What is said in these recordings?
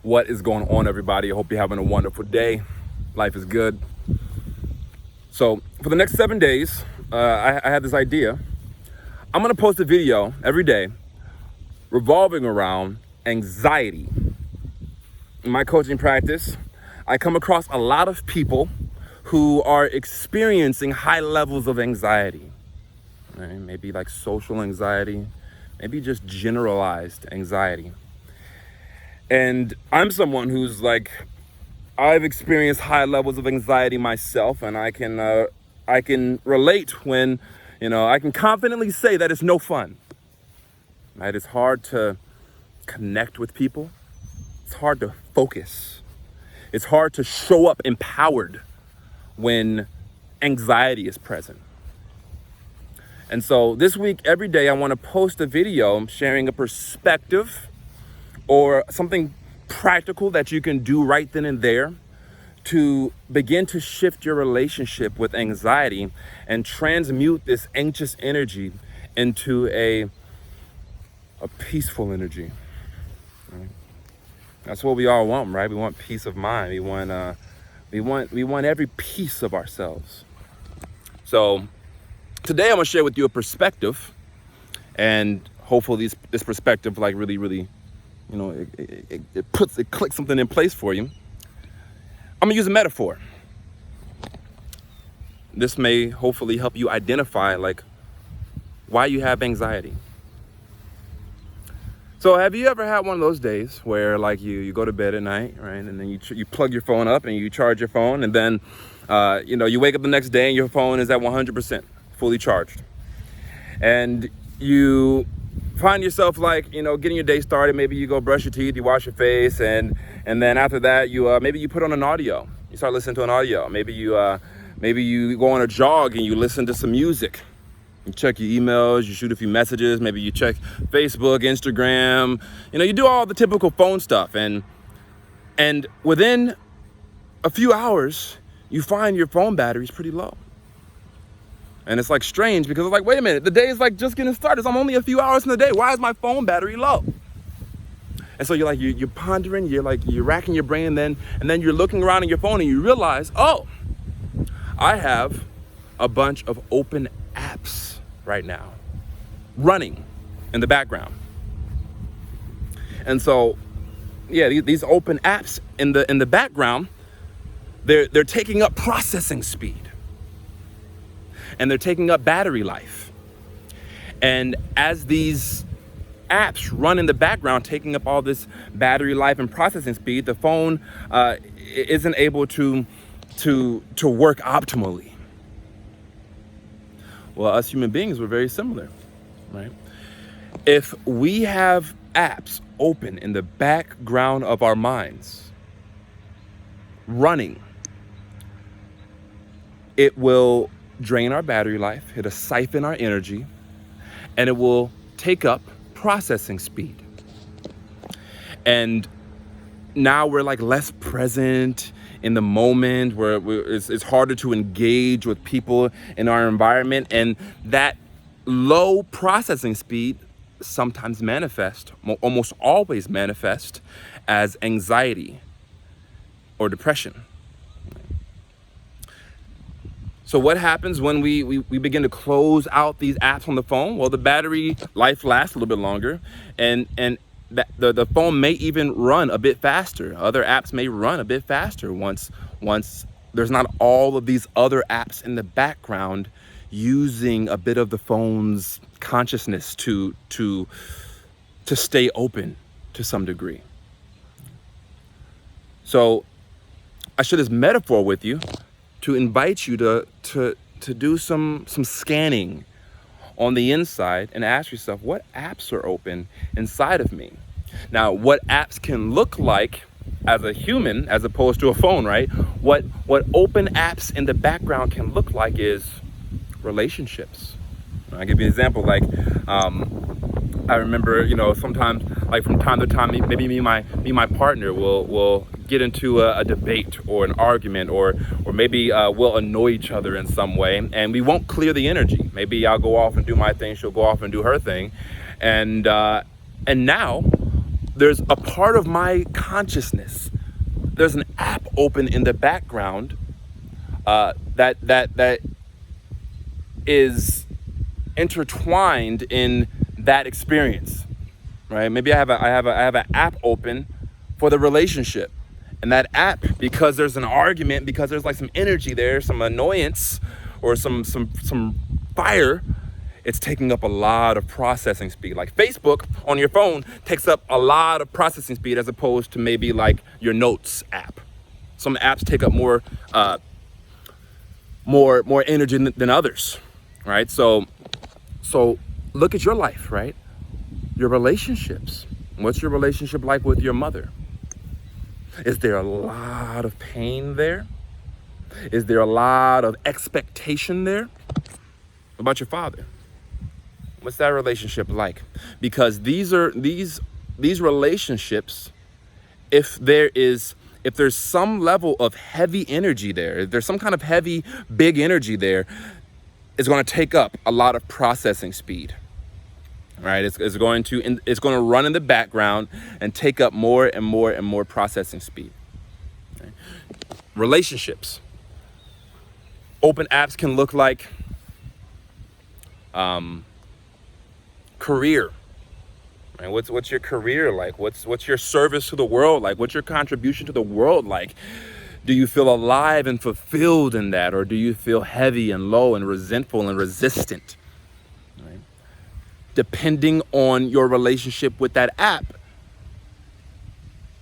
What is going on, everybody? I hope you're having a wonderful day. Life is good. So for the next 7 days, I had this idea. I'm gonna post a video every day revolving around anxiety. In my coaching practice, I come across a lot of people who are experiencing high levels of anxiety. Right? Maybe like social anxiety, maybe just generalized anxiety. And I'm someone who's like, I've experienced high levels of anxiety myself, and I can relate when, I can confidently say that it's no fun. Right? It's hard to connect with people. It's hard to focus. It's hard to show up empowered when anxiety is present. And so this week, every day, I want to post a video sharing a perspective or something practical that you can do right then and there to begin to shift your relationship with anxiety and transmute this anxious energy into a peaceful energy. Right? That's what we all want, right? We want peace of mind. We want every piece of ourselves. So today I'm gonna share with you a perspective, and hopefully this perspective really it clicks something in place for you. I'm gonna use a metaphor. This may hopefully help you identify why you have anxiety. So have you ever had one of those days where you go to bed at night, right? And then you plug your phone up and you charge your phone, and then you wake up the next day and your phone is at 100% fully charged. And you find yourself getting your day started. Maybe you go brush your teeth, you wash your face, and then after that maybe you put on an audio. You start listening to an audio. Maybe you go on a jog and you listen to some music. You check your emails, you shoot a few messages, maybe you check Facebook, Instagram. You do all the typical phone stuff, and within a few hours you find your phone battery's pretty low. And it's strange because it's wait a minute, the day is just getting started. I'm only a few hours in the day. Why is my phone battery low? And so you're pondering, you're racking your brain, and then you're looking around at your phone and you realize, oh, I have a bunch of open apps right now running in the background. And so, these open apps in the background, they're taking up processing speed. And they're taking up battery life. And as these apps run in the background, taking up all this battery life and processing speed, the phone isn't able to work optimally. Well, us human beings, we're very similar, right? If we have apps open in the background of our minds, running, it will drain our battery life, it'll siphon our energy, and it will take up processing speed. And now we're less present in the moment, where it's harder to engage with people in our environment, and that low processing speed sometimes almost always manifest as anxiety or depression. So what happens when we begin to close out these apps on the phone? Well, the battery life lasts a little bit longer, and the phone may even run a bit faster. Other apps may run a bit faster once there's not all of these other apps in the background using a bit of the phone's consciousness to stay open to some degree. So I share this metaphor with you to invite you to do some scanning on the inside and ask yourself, what apps are open inside of me? Now, what apps can look like as a human as opposed to a phone, right? What open apps in the background can look like is relationships. I'll give you an example. I remember, sometimes, from time to time, maybe me and my partner will get into a debate or an argument, or maybe we'll annoy each other in some way, and we won't clear the energy. Maybe I'll go off and do my thing, she'll go off and do her thing, and now there's a part of my consciousness. There's an app open in the background that is intertwined in that experience, right? Maybe I have an app open for the relationship, and that app, because there's an argument, because there's like some energy there, some annoyance, or some fire, it's taking up a lot of processing speed. Like Facebook on your phone takes up a lot of processing speed as opposed to maybe like your notes app. Some apps take up more energy than others, right? So look at your life, right? Your relationships. What's your relationship like with your mother? Is there a lot of pain there? Is there a lot of expectation there? What about your father? What's that relationship like? Because these relationships, if there's some level of heavy energy there, if there's some kind of heavy, big energy there, it's going to take up a lot of processing speed, right? It's going to run in the background and take up more and more and more processing speed. Okay? Relationships. Open apps can look like career. Right? What's your career like? What's your service to the world like? What's your contribution to the world like? Do you feel alive and fulfilled in that, or do you feel heavy and low and resentful and resistant? Right? Depending on your relationship with that app,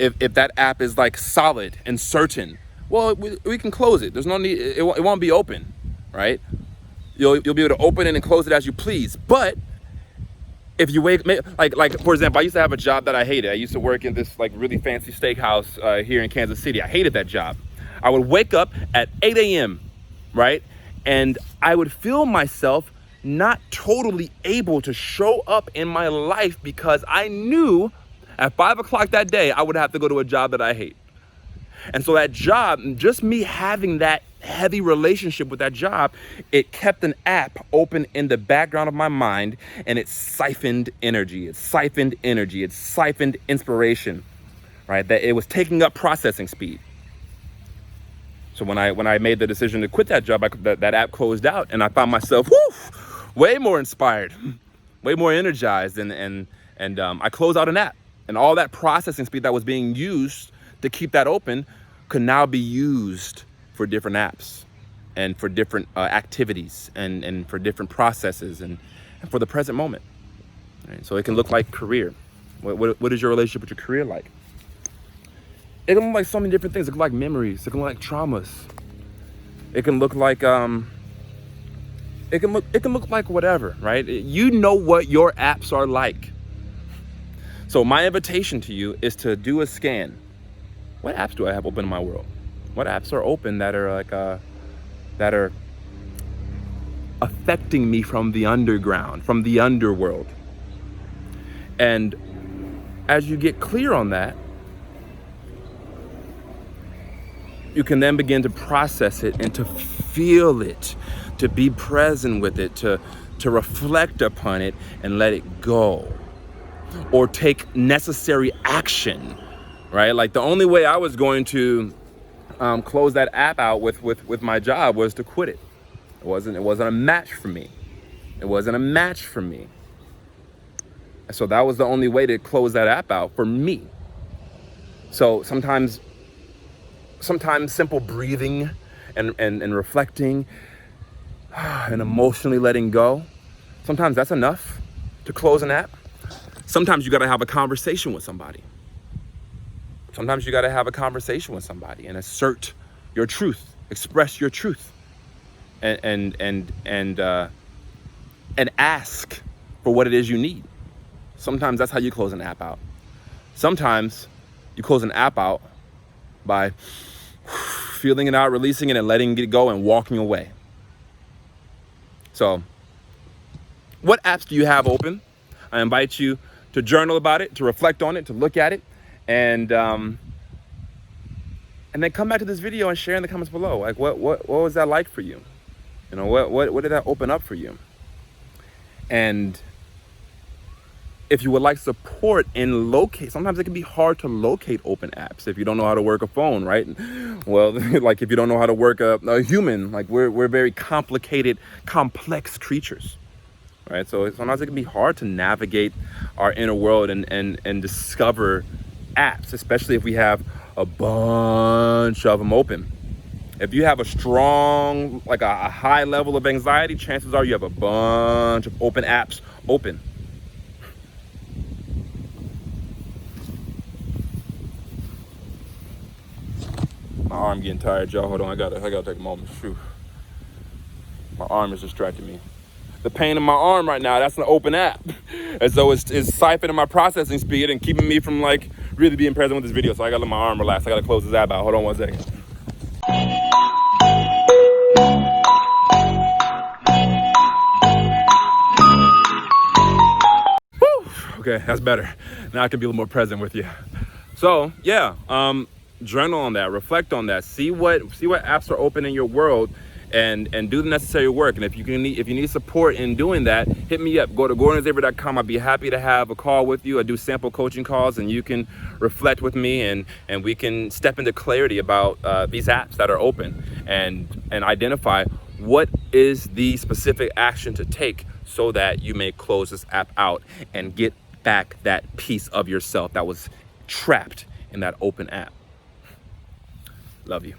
if that app is like solid and certain, well, we can close it. There's no need. It won't be open, right? You'll be able to open it and close it as you please. But if you like for example, I used to have a job that I hated. I used to work in this like really fancy steakhouse here in Kansas City. I hated that job. I would wake up at 8 a.m., right? And I would feel myself not totally able to show up in my life because I knew at 5 o'clock that day, I would have to go to a job that I hate. And so that job, just me having that heavy relationship with that job, it kept an app open in the background of my mind, and it siphoned energy. It siphoned inspiration, right? That it was taking up processing speed. So when I made the decision to quit that job, that app closed out, and I found myself way more inspired, way more energized, and I closed out an app, and all that processing speed that was being used to keep that open could now be used for different apps and for different activities and for different processes and for the present moment. Right? So it can look like career. What is your relationship with your career like? It can look like so many different things. It can look like memories. It can look like traumas. It can look like it can look like whatever, right? You know what your apps are like. So my invitation to you is to do a scan. What apps do I have open in my world? What apps are open that are like that are affecting me from the underground, from the underworld? And as you get clear on that, you can then begin to process it and to feel it, to be present with it, to reflect upon it and let it go, or take necessary action, right? Like the only way I was going to close that app out with my job was to quit it. It wasn't a match for me. It wasn't a match for me. So that was the only way to close that app out for me. So sometimes simple breathing and reflecting and emotionally letting go, sometimes that's enough to close an app. Sometimes you got to have a conversation with somebody. Sometimes you got to have a conversation with somebody and assert your truth, express your truth, and ask for what it is you need. Sometimes that's how you close an app out. Sometimes you close an app out by feeling it out, releasing it, and letting it go and walking away. So, what apps do you have open? I invite you to journal about it, to reflect on it, to look at it, and then come back to this video and share in the comments below. Like, what was that like for you? You know, what did that open up for you? And If you would like support in locate, sometimes it can be hard to locate open apps if you don't know how to work a phone, right? Well, like if you don't know how to work a human, like we're very complicated, complex creatures, right? So sometimes it can be hard to navigate our inner world and discover apps, especially if we have a bunch of them open. If you have a strong, like a high level of anxiety, chances are you have a bunch of open apps open. My arm getting tired, y'all. Hold on, I gotta take a moment. Phew. My arm is distracting me. The pain in my arm right now, that's an open app. And so it's siphoning my processing speed and keeping me from like really being present with this video. So I gotta let my arm relax. I gotta close this app out. Hold on one second. Whew. Okay, that's better. Now I can be a little more present with you. So yeah, journal on that, reflect on that, see what apps are open in your world, and do the necessary work. And if you need support in doing that, hit me up. Go to GordonXavier.com. I'd be happy to have a call with you. I do sample coaching calls, and you can reflect with me, and we can step into clarity about these apps that are open, and identify what is the specific action to take so that you may close this app out and get back that piece of yourself that was trapped in that open app. Love you.